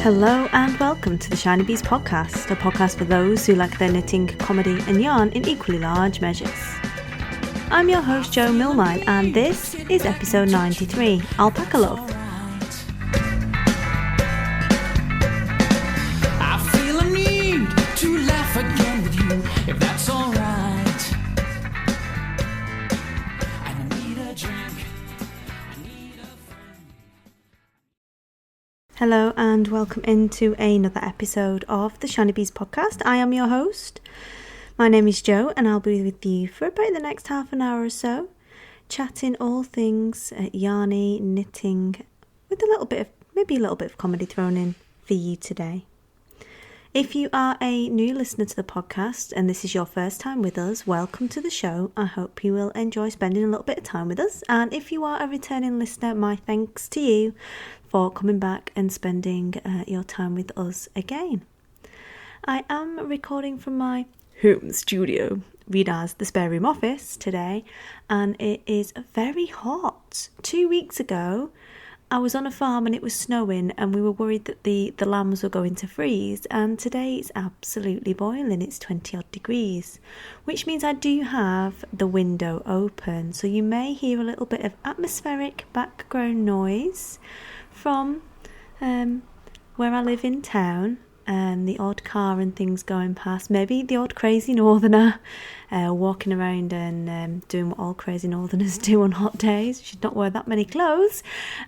Hello and welcome to the Shinybees podcast, a podcast for those who like their knitting, comedy and yarn in equally large measures. I'm your host Jo Milmine and this is episode 93, Alpaca Love. I feel a need to laugh again with you, if that's alright. I need a drink, I need a friend. Hello and welcome into another episode of the Shinybees podcast. I am your host. My name is Jo and I'll be with you for about the next half an hour or so, chatting all things yarny, knitting, with a little bit of comedy thrown in for you today. If you are a new listener to the podcast and this is your first time with us, welcome to the show. I hope you will enjoy spending a little bit of time with us. And if you are a returning listener, my thanks to you for coming back and spending your time with us again. I am recording from my home studio, read as the spare room office today, and it is very hot. 2 weeks ago I was on a farm and it was snowing and we were worried that the lambs were going to freeze, and today it's absolutely boiling. It's 20 odd degrees, which means I do have the window open, so you may hear a little bit of atmospheric background noise from where I live in town. The odd car and things going past, maybe the odd crazy northerner walking around and doing what all crazy northerners do on hot days. You should not wear that many clothes.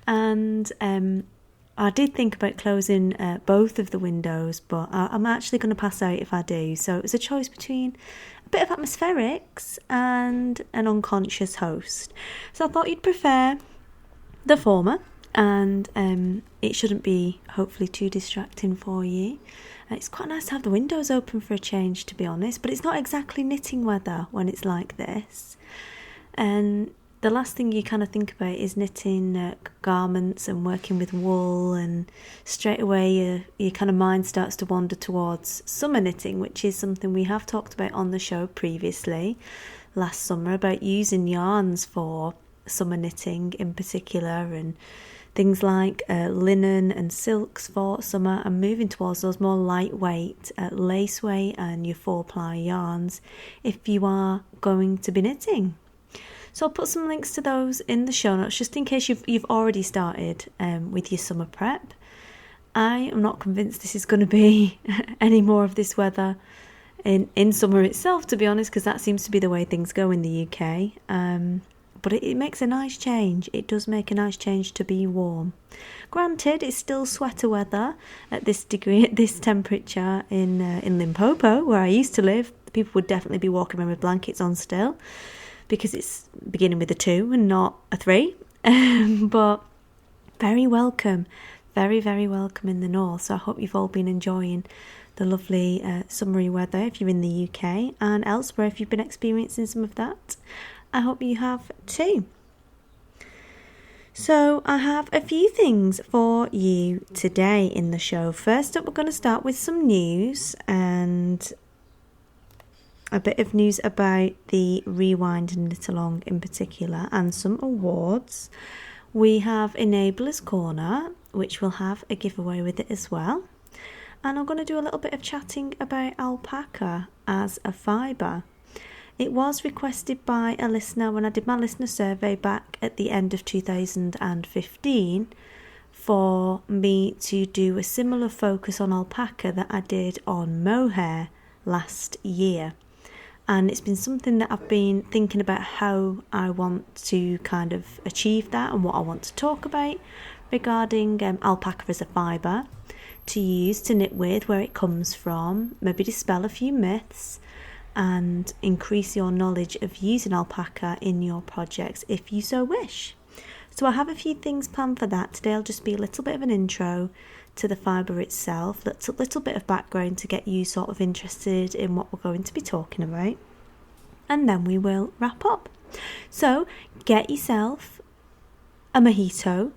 And I did think about closing both of the windows, but I'm actually going to pass out if I do. So it was a choice between a bit of atmospherics and an unconscious host. So I thought you'd prefer the former. And it shouldn't be hopefully too distracting for you. It's quite nice to have the windows open for a change, to be honest, but it's not exactly knitting weather when it's like this. And the last thing you kind of think about is knitting garments and working with wool, and straight away your kind of mind starts to wander towards summer knitting, which is something we have talked about on the show previously last summer, about using yarns for summer knitting in particular, and things like linen and silks for summer, and moving towards those more lightweight laceway and your 4-ply yarns if you are going to be knitting. So I'll put some links to those in the show notes just in case you've already started with your summer prep. I am not convinced this is going to be any more of this weather in summer itself, to be honest, because that seems to be the way things go in the UK. But it makes a nice change. It does make a nice change to be warm. Granted, it's still sweater weather at this degree, at this temperature in Limpopo, where I used to live. People would definitely be walking around with blankets on still, because it's beginning with a 2 and not a 3. But very welcome, very, very welcome in the north. So I hope you've all been enjoying the lovely summery weather if you're in the UK, and elsewhere if you've been experiencing some of that. I hope you have too. So I have a few things for you today in the show. First up, we're going to start with some news, and a bit of news about the Rewind and Knit Along in particular, and some awards. We have Enabler's Corner, which will have a giveaway with it as well. And I'm going to do a little bit of chatting about alpaca as a fibre. It was requested by a listener when I did my listener survey back at the end of 2015 for me to do a similar focus on alpaca that I did on mohair last year. And it's been something that I've been thinking about how I want to kind of achieve that and what I want to talk about regarding alpaca as a fibre to use to knit with, where it comes from, maybe dispel a few myths, and increase your knowledge of using alpaca in your projects if you so wish. So I have a few things planned for that. Today will just be a little bit of an intro to the fibre itself, a little bit of background to get you sort of interested in what we're going to be talking about, and then we will wrap up. So get yourself a mojito,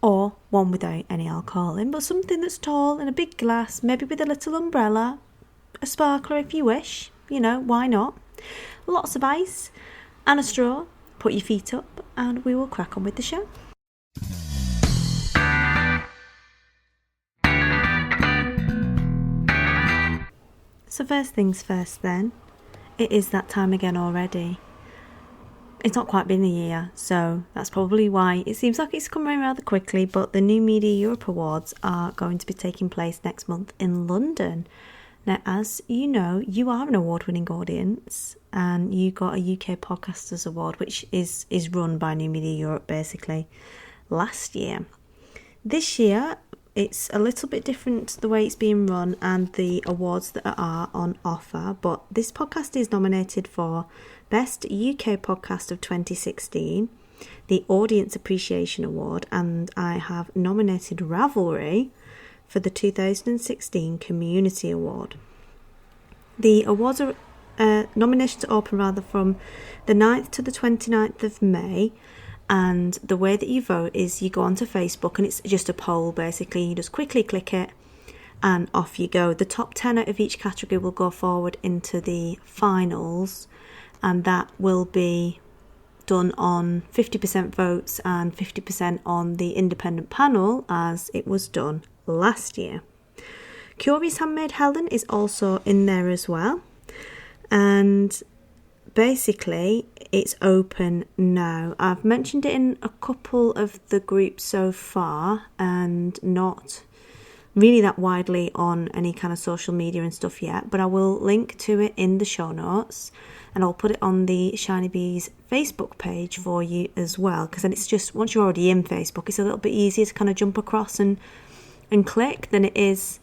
or one without any alcohol in, but something that's tall in a big glass, maybe with a little umbrella, a sparkler if you wish. You know, why not? Lots of ice and a straw. Put your feet up and we will crack on with the show. So first things first then, it is that time again already. It's not quite been a year, so that's probably why it seems like it's coming rather quickly, but the New Media Europe Awards are going to be taking place next month in London. Now, as you know, you are an award-winning audience, and you got a UK Podcasters Award, which is run by New Media Europe, basically, last year. This year, it's a little bit different the way it's being run and the awards that are on offer, but this podcast is nominated for Best UK Podcast of 2016, the Audience Appreciation Award, and I have nominated Ravelry for the 2016 Community Award. The awards are nominations are open from the 9th to the 29th of May, and the way that you vote is you go onto Facebook and it's just a poll basically. You just quickly click it and off you go. The top 10 out of each category will go forward into the finals, and that will be done on 50% votes and 50% on the independent panel, as it was done last year. Curious Handmade Helen is also in there as well, and basically it's open now. I've mentioned it in a couple of the groups so far and not really that widely on any kind of social media and stuff yet, but I will link to it in the show notes, and I'll put it on the Shinybees Facebook page for you as well, because then it's just, once you're already in Facebook, it's a little bit easier to kind of jump across and click than it is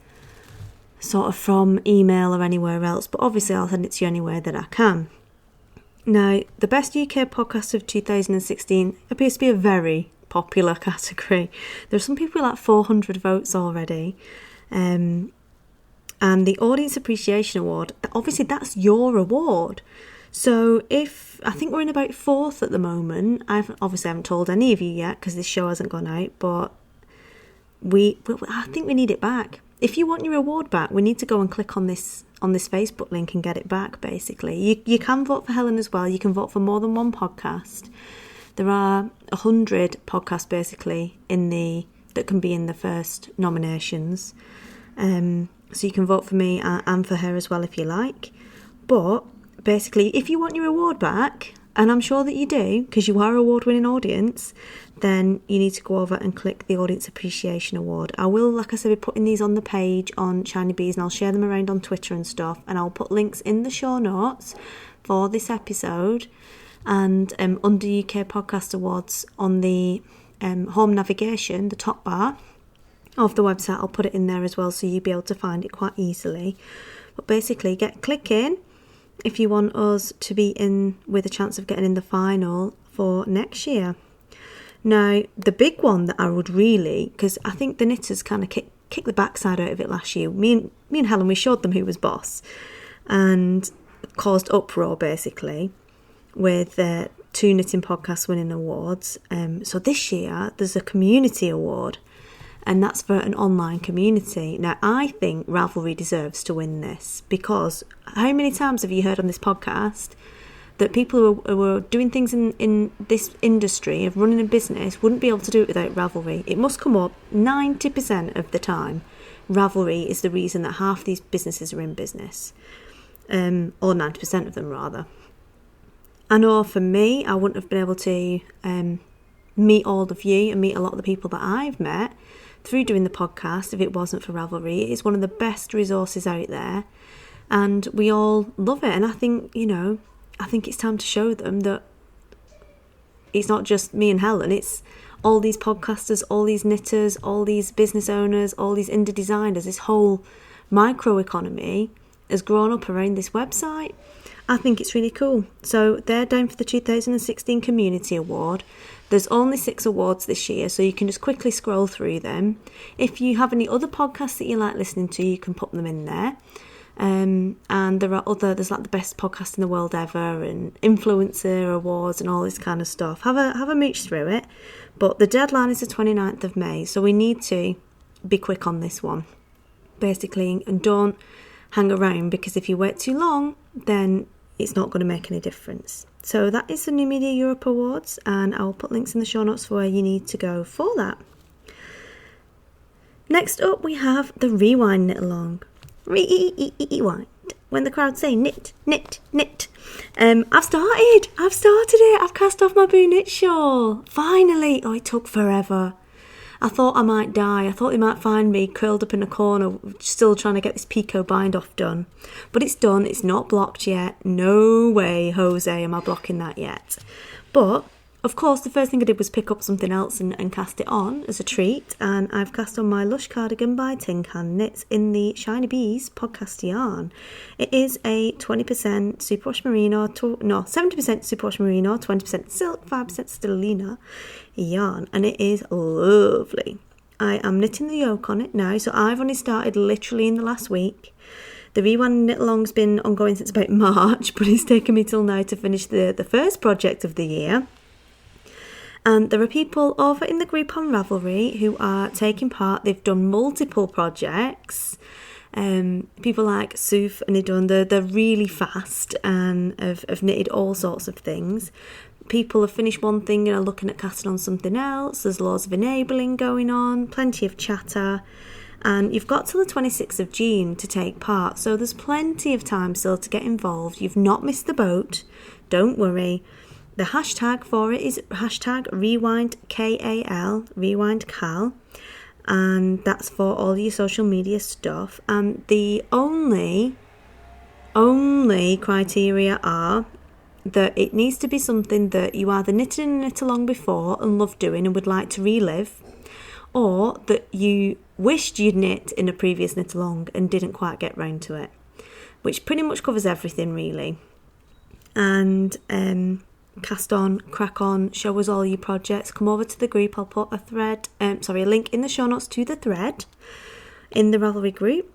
sort of from email or anywhere else, but obviously I'll send it to you anywhere that I can. Now, the Best UK Podcast of 2016 appears to be a very popular category. There are some people with like 400 votes already. And the Audience Appreciation Award, obviously that's your award. So I think we're in about 4th at the moment. I haven't told any of you yet because this show hasn't gone out, but I think we need it back. If you want your award back, we need to go and click on this Facebook link and get it back, basically. You can vote for Helen as well. You can vote for more than one podcast. There are 100 podcasts, basically, that can be in the first nominations. So you can vote for me and for her as well if you like. But basically, if you want your award back, and I'm sure that you do, because you are an award-winning audience, then you need to go over and click the Audience Appreciation Award. I will, like I said, be putting these on the page on Shinybees, and I'll share them around on Twitter and stuff, and I'll put links in the show notes for this episode, and under UK Podcast Awards on the home navigation, the top bar of the website, I'll put it in there as well, so you'll be able to find it quite easily. But basically, click in if you want us to be in with a chance of getting in the final for next year. Now, the big one that I would really, because I think the knitters kind of kicked the backside out of it last year. Me and Helen, we showed them who was boss and caused uproar, basically, with 2 knitting podcasts winning awards. So this year, there's a community award, and that's for an online community. Now, I think Ravelry deserves to win this, because how many times have you heard on this podcast that people who are doing things in this industry of running a business wouldn't be able to do it without Ravelry? It must come up 90% of the time. Ravelry is the reason that half these businesses are in business, or 90% of them rather. I know for me, I wouldn't have been able to meet all of you and meet a lot of the people that I've met through doing the podcast if it wasn't for Ravelry. It's one of the best resources out there, and we all love it. And I think it's time to show them that it's not just me and Helen, it's all these podcasters, all these knitters, all these business owners, all these indie designers. This whole microeconomy has grown up around this website. I think it's really cool. So they're down for the 2016 Community Award. There's only 6 awards this year, so you can just quickly scroll through them. If you have any other podcasts that you like listening to, you can put them in there. And there's like the best podcast in the world ever, and influencer awards and all this kind of stuff. Have a mooch through it. But the deadline is the 29th of May, so we need to be quick on this one, basically, and don't hang around, because if you wait too long, then it's not going to make any difference. So that is the New Media Europe Awards, and I'll put links in the show notes for where you need to go for that. Next up, we have the Rewind Knit Along. Rewind. when the crowd say knit, knit, knit. I've started it. I've cast off my boo knit shawl. Finally. Oh, it took forever. I thought I might die. I thought they might find me curled up in a corner, still trying to get this picot bind off done. But it's done. It's not blocked yet. No way, Jose, am I blocking that yet. But, of course, the first thing I did was pick up something else and cast it on as a treat. And I've cast on my Lush Cardigan by Tin Can Knits in the Shinybees podcast yarn. It is a 20% superwash merino, 70% superwash merino, 20% silk, 5% stellina yarn, and it is lovely. I am knitting the yoke on it now, so I've only started literally in the last week. The rewind knit along's been ongoing since about March, but it's taken me till now to finish the first project of the year. And there are people over in the group on Ravelry who are taking part. They've done multiple projects. People like Suf and Idun, they're really fast and have knitted all sorts of things. People have finished one thing and are looking at casting on something else. There's loads of enabling going on, plenty of chatter. And you've got till the 26th of June to take part. So there's plenty of time still to get involved. You've not missed the boat. Don't worry. The hashtag for it is hashtag RewindKAL, RewindCal. And that's for all your social media stuff. And the only criteria are that it needs to be something that you either knitted and knit along before and loved doing and would like to relive, or that you wished you'd knit in a previous knit along and didn't quite get round to it, which pretty much covers everything really. And cast on, crack on, show us all your projects, come over to the group. I'll put a link in the show notes to the thread in the Ravelry group,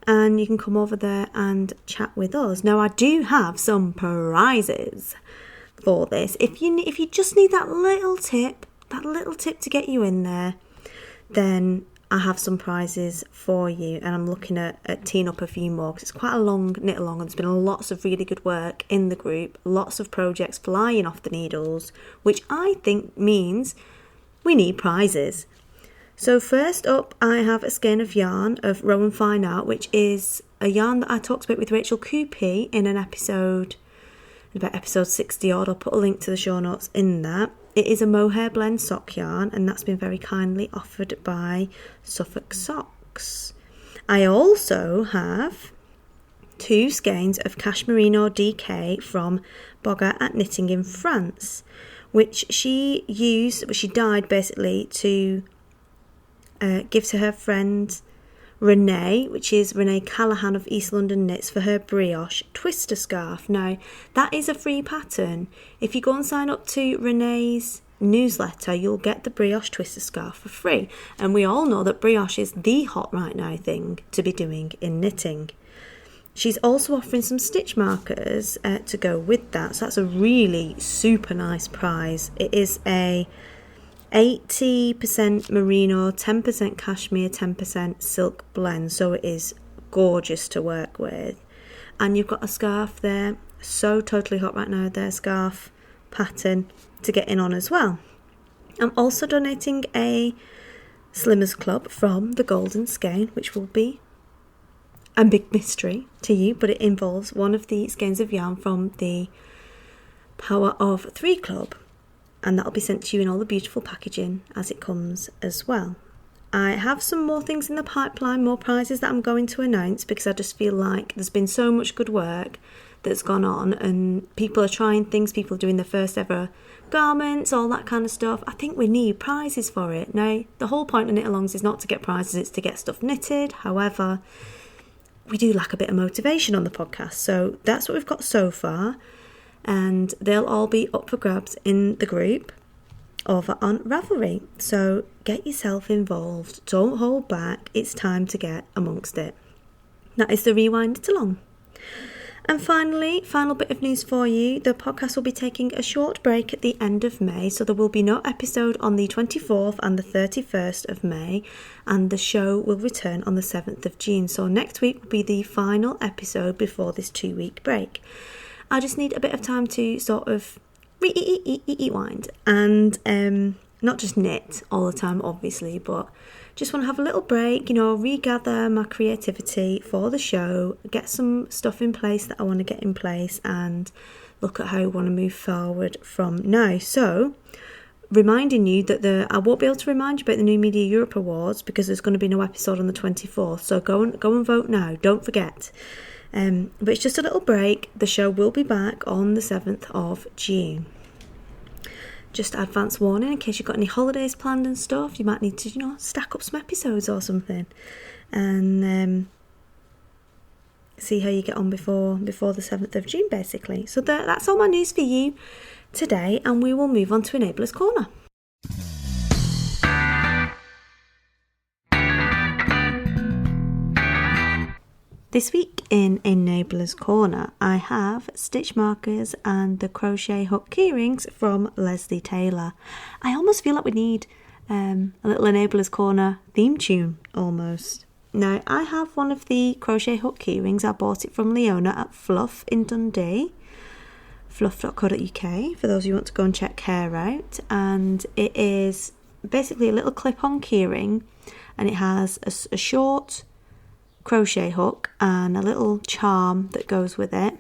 and you can come over there and chat with us. Now, I do have some prizes for this. If you just need that little tip to get you in there, then I have some prizes for you, and I'm looking at teeing up a few more because it's quite a long knit along and there's been lots of really good work in the group, lots of projects flying off the needles, which I think means we need prizes. So first up, I have a skein of yarn of Rowan Fine Art, which is a yarn that I talked about with Rachel Coopy in an episode, about episode 60 odd. I'll put a link to the show notes in that. It is a mohair blend sock yarn, and that's been very kindly offered by Suffolk Socks. I also have 2 skeins of Cashmerino DK from Bogger at Knitting in France, which she dyed basically to give to her friend Renee, which is Renee Callahan of East London Knits, for her brioche twister scarf. Now, that is a free pattern. If you go and sign up to Renee's newsletter, you'll get the brioche twister scarf for free. And we all know that brioche is the hot right now thing to be doing in knitting. She's also offering some stitch markers to go with that. So that's a really super nice prize. It is a 80% merino, 10% cashmere, 10% silk blend, so it is gorgeous to work with. And you've got a scarf there, so totally hot right now, their scarf pattern to get in on as well. I'm also donating a Slimmers Club from the Golden Skein, which will be a big mystery to you, but it involves one of the skeins of yarn from the Power of 3 Club. And that'll be sent to you in all the beautiful packaging as it comes as well. I have some more things in the pipeline, more prizes that I'm going to announce, because I just feel like there's been so much good work that's gone on and people are trying things, people are doing their first ever garments, all that kind of stuff. I think we need prizes for it. Now, the whole point of knit alongs is not to get prizes, it's to get stuff knitted. However, we do lack a bit of motivation on the podcast, so that's what we've got so far. And they'll all be up for grabs in the group over on Ravelry. So get yourself involved. Don't hold back. It's time to get amongst it. That is the Rewind It Along. And finally, final bit of news for you. The podcast will be taking a short break at the end of May. So there will be no episode on the 24th and the 31st of May. And the show will return on the 7th of June. So next week will be the final episode before this 2-week break. I just need a bit of time to sort of rewind and not just knit all the time, obviously, but just want to have a little break, regather my creativity for the show, get some stuff in place that I want to get in place, and look at how I want to move forward from now. So, reminding you that I won't be able to remind you about the New Media Europe Awards because there's going to be no episode on the 24th. So go and vote now. Don't forget. But it's just a little break. The show will be back on the 7th of June. Just advance warning in case you've got any holidays planned and stuff. You might need to, stack up some episodes or something, and see how you get on before the 7th of June, basically. So that's all my news for you today, and we will move on to Enabler's Corner. This week in Enabler's Corner, I have stitch markers and the crochet hook keyrings from Lezley Taylor. I almost feel like we need a little Enabler's Corner theme tune, almost. Now, I have one of the crochet hook keyrings. I bought it from Leona at Fluff in Dundee, fluff.co.uk, for those who want to go and check her out. And it is basically a little clip-on keyring, and it has a short crochet hook and a little charm that goes with it,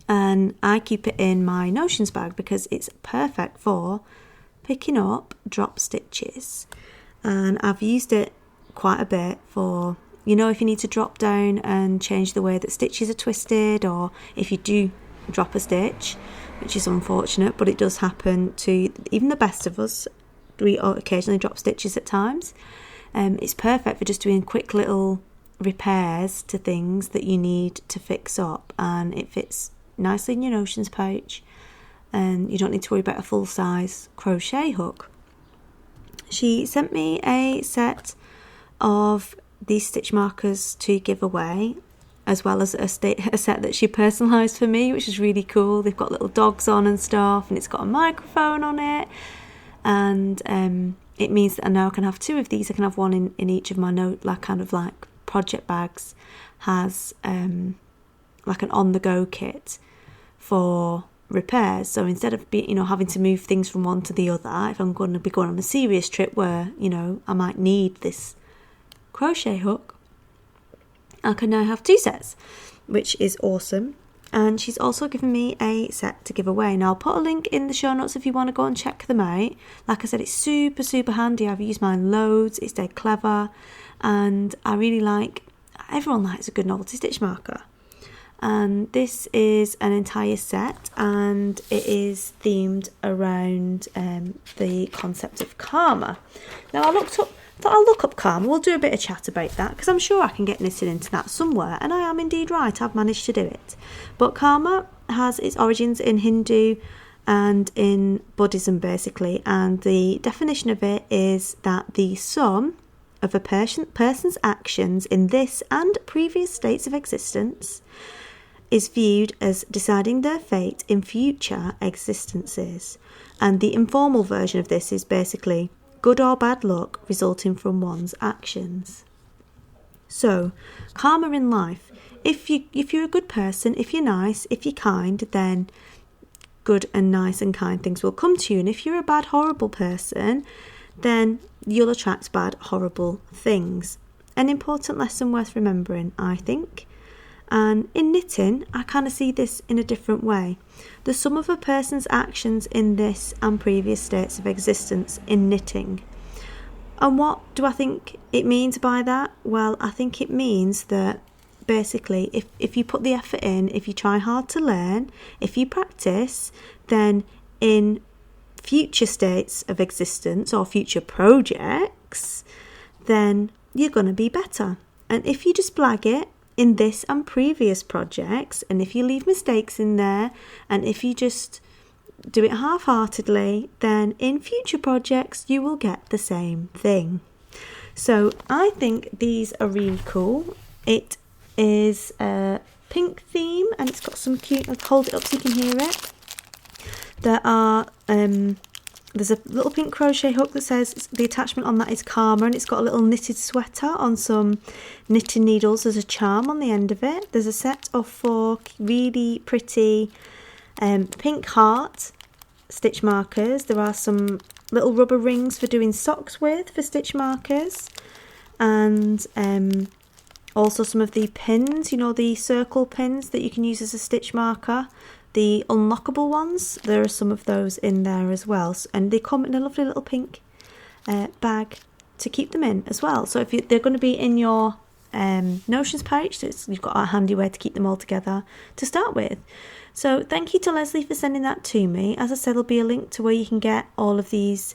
and I keep it in my notions bag because it's perfect for picking up drop stitches, and I've used it quite a bit for, if you need to drop down and change the way that stitches are twisted, or if you do drop a stitch, which is unfortunate, but it does happen to even the best of us. We occasionally drop stitches at times. It's perfect for just doing quick little repairs to things that you need to fix up, and it fits nicely in your notions pouch, and you don't need to worry about a full size crochet hook. She sent me a set of these stitch markers to give away, as well as a set that she personalised for me, which is really cool. They've got little dogs on and stuff, and it's got a microphone on it, and it means that I now can have two of these. I can have one in each of my project bags. Has like an on-the-go kit for repairs. So instead of having to move things from one to the other, if I'm going to be going on a serious trip where I might need this crochet hook, I can now have two sets, which is awesome. And she's also given me a set to give away. Now, I'll put a link in the show notes if you want to go and check them out. Like I said, it's super, super handy. I've used mine loads. It's dead clever. And I really everyone likes a good novelty stitch marker. And this is an entire set, and it is themed around the concept of karma. Now, I thought I'll look up karma. We'll do a bit of chat about that, because I'm sure I can get knitted into that somewhere, and I am indeed right. I've managed to do it. But karma has its origins in Hindu and in Buddhism, basically, and the definition of it is that the sum of a person's actions in this and previous states of existence is viewed as deciding their fate in future existences. And the informal version of this is basically good or bad luck resulting from one's actions. So, karma in life. If you're a good person, if you're nice, if you're kind, then good and nice and kind things will come to you. And if you're a bad, horrible person, then you'll attract bad, horrible things. An important lesson worth remembering, I think. And in knitting, I kind of see this in a different way. The sum of a person's actions in this and previous states of existence in knitting. And what do I think it means by that? Well, I think it means that basically if you put the effort in, if you try hard to learn, if you practice, then in future states of existence or future projects, then you're going to be better. And if you just blag it in this and previous projects, and if you leave mistakes in there, and if you just do it half-heartedly, then in future projects you will get the same thing. So I think these are really cool. It is a pink theme, and it's got some cute, I'll hold it up so you can hear it. There's a little pink crochet hook that says the attachment on that is karma, and it's got a little knitted sweater on some knitting needles. There's a charm on the end of it. There's a set of 4 really pretty pink heart stitch markers. There are some little rubber rings for doing socks with for stitch markers, and also some of the pins, you know, the circle pins that you can use as a stitch marker, the unlockable ones. There are some of those in there as well, and they come in a lovely little pink bag to keep them in as well. So if they're going to be in your notions pouch, you've got a handy way to keep them all together to start with. So thank you to Lezley for sending that to me. As I said, there'll be a link to where you can get all of these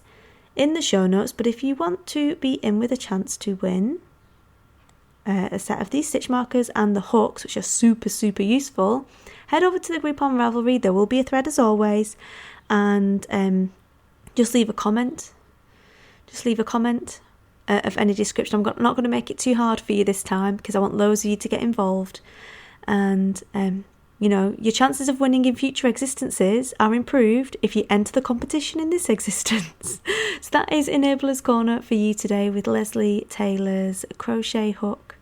in the show notes, but if you want to be in with a chance to win a set of these stitch markers and the hooks, which are super useful, head over to the group on Ravelry. There will be a thread as always, and just leave a comment of any description. I'm not going to make it too hard for you this time, because I want loads of you to get involved, and you know, your chances of winning in future existences are improved if you enter the competition in this existence. So that is Enabler's Corner for you today with Lezley Taylor's crochet hook,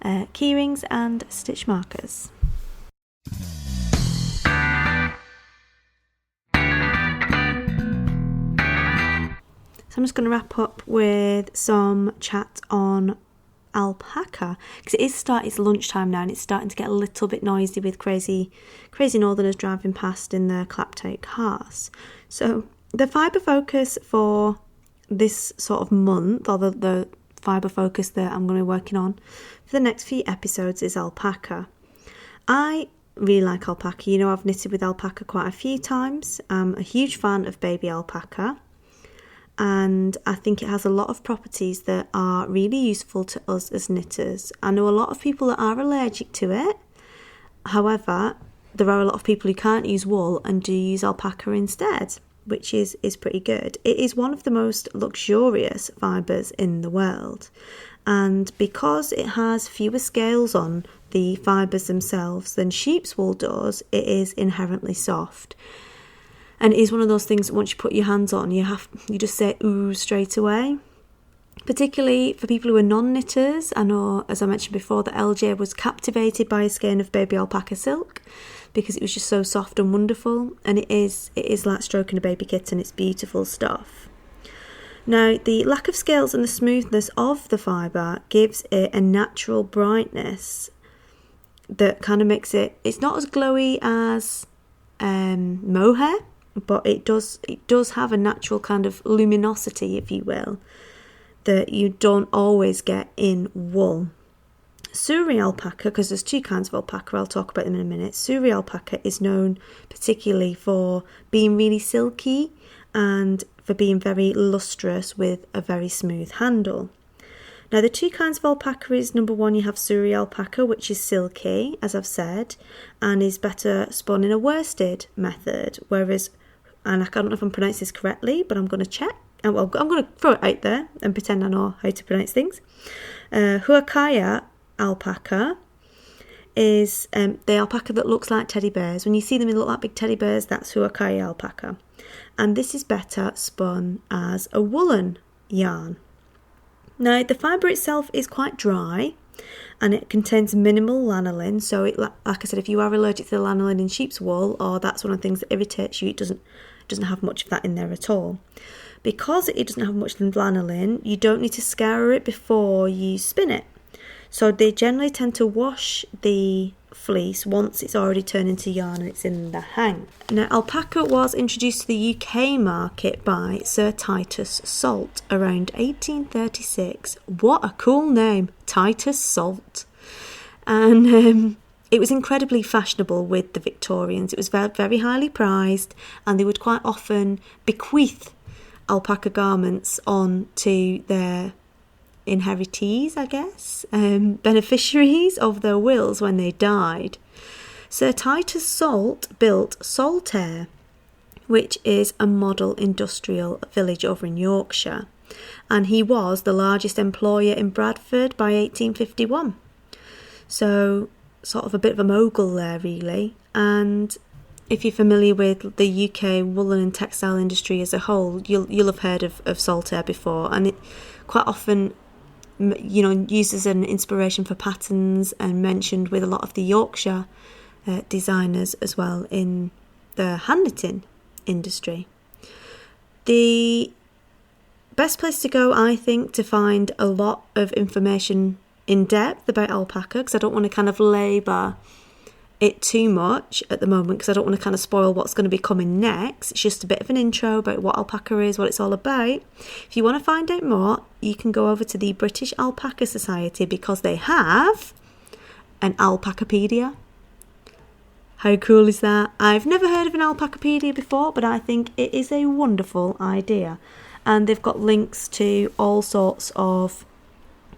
keyrings and stitch markers. So I'm just going to wrap up with some chat on Alpaca, because it's lunchtime now and it's starting to get a little bit noisy with crazy northerners driving past in their claptape cars. So the fibre focus for this sort of month, or the fibre focus that I'm going to be working on for the next few episodes, is alpaca. I really like alpaca. You know, I've knitted with alpaca quite a few times. I'm a huge fan of baby alpaca, and I think it has a lot of properties that are really useful to us as knitters. I know a lot of people that are allergic to it. However, there are a lot of people who can't use wool and do use alpaca instead, which is pretty good. It is one of the most luxurious fibres in the world, and because it has fewer scales on the fibres themselves than sheep's wool does, it is inherently soft. And it is one of those things that once you put your hands on, you just say ooh straight away. Particularly for people who are non-knitters. I know, as I mentioned before, that LJ was captivated by a skein of baby alpaca silk because it was just so soft and wonderful. And it is like stroking a baby kitten. It's beautiful stuff. Now, the lack of scales and the smoothness of the fibre gives it a natural brightness that kind of makes it's not as glowy as mohair, but it does have a natural kind of luminosity, if you will, that you don't always get in wool. Suri alpaca, because there's two kinds of alpaca, I'll talk about them in a minute. Suri alpaca is known particularly for being really silky and for being very lustrous with a very smooth handle. Now, the two kinds of alpaca is, number one, you have Suri alpaca, which is silky, as I've said, and is better spun in a worsted method, whereas, and I don't know if I'm pronouncing this correctly, but I'm going to check. Well, I'm going to throw it out there and pretend I know how to pronounce things. Huacaya alpaca is the alpaca that looks like teddy bears. When you see them, they look like big teddy bears. That's Huacaya alpaca. And this is better spun as a woolen yarn. Now, the fibre itself is quite dry and it contains minimal lanolin. So, like I said, if you are allergic to the lanolin in sheep's wool, or that's one of the things that irritates you, it doesn't have much of that in there at all. Because it doesn't have much lanolin, you don't need to scour it before you spin it. So they generally tend to wash the fleece once it's already turned into yarn and it's in the hang. Now, alpaca was introduced to the UK market by Sir Titus Salt around 1836. What a cool name, Titus Salt. And it was incredibly fashionable with the Victorians. It was very, very highly prized, and they would quite often bequeath alpaca garments on to their inheritees, I guess, beneficiaries of their wills when they died. Sir Titus Salt built Saltaire, which is a model industrial village over in Yorkshire, and he was the largest employer in Bradford by 1851. So, sort of a bit of a mogul there, really. And if you're familiar with the UK woolen and textile industry as a whole, you'll have heard of Saltaire before, and it quite often, you know, used as an inspiration for patterns and mentioned with a lot of the Yorkshire designers as well in the hand knitting industry. The best place to go, I think, to find a lot of information in depth about alpaca, because I don't want to kind of labour it too much at the moment, because I don't want to kind of spoil what's going to be coming next. It's just a bit of an intro about what alpaca is, what it's all about. If you want to find out more, you can go over to the British Alpaca Society, because they have an Alpacapedia. How cool is that? I've never heard of an Alpacapedia before, but I think it is a wonderful idea. And they've got links to all sorts of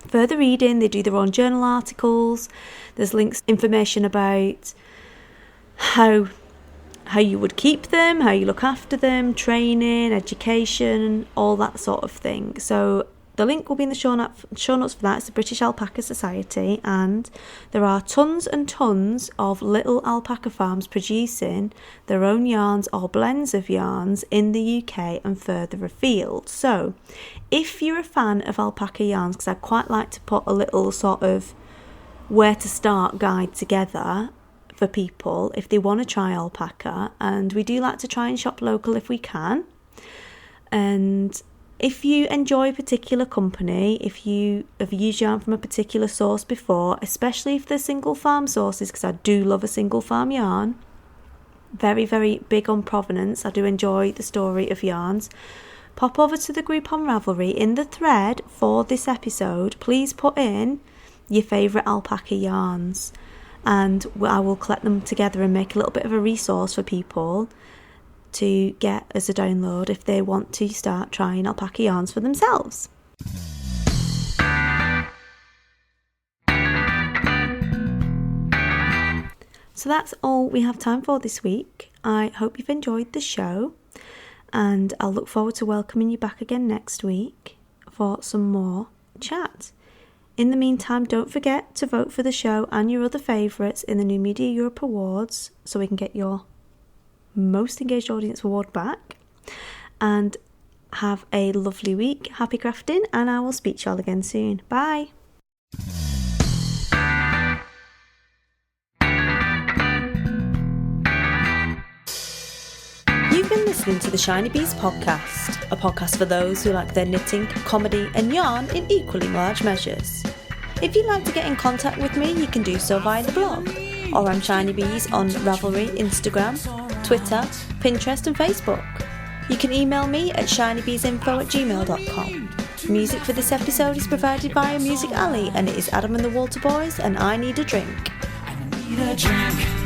further reading. They do their own journal articles. There's links, information about how you would keep them, how you look after them, training, education, all that sort of thing. So the link will be in the show notes for that. It's the British Alpaca Society, and there are tons and tons of little alpaca farms producing their own yarns or blends of yarns in the UK and further afield. So if you're a fan of alpaca yarns, because I'd quite like to put a little sort of where to start guide together for people if they want to try alpaca, and we do like to try and shop local if we can. And if you enjoy a particular company, if you have used yarn from a particular source before, especially if they're single farm sources, because I do love a single farm yarn, very, very big on provenance, I do enjoy the story of yarns, pop over to the group on Ravelry. In the thread for this episode, please put in your favourite alpaca yarns, and I will collect them together and make a little bit of a resource for people to get as a download if they want to start trying alpaca yarns for themselves. So that's all we have time for this week. I hope you've enjoyed the show, and I'll look forward to welcoming you back again next week for some more chat. In the meantime, don't forget to vote for the show and your other favourites in the New Media Europe Awards, so we can get your Most Engaged Audience award back. And have a lovely week. Happy crafting, and I will speak to you all again soon. Bye. You've been listening to the Shinybees podcast, a podcast for those who like their knitting, comedy and yarn in equally large measures. If you'd like to get in contact with me, you can do so via the blog, or I'm Shinybees on Ravelry, Instagram, Twitter, Pinterest and Facebook. You can email me at shinybeesinfo@gmail.com. Music for this episode is provided by Music Alley, and it is Adam and the Water Boys and I Need a Drink. I need a drink.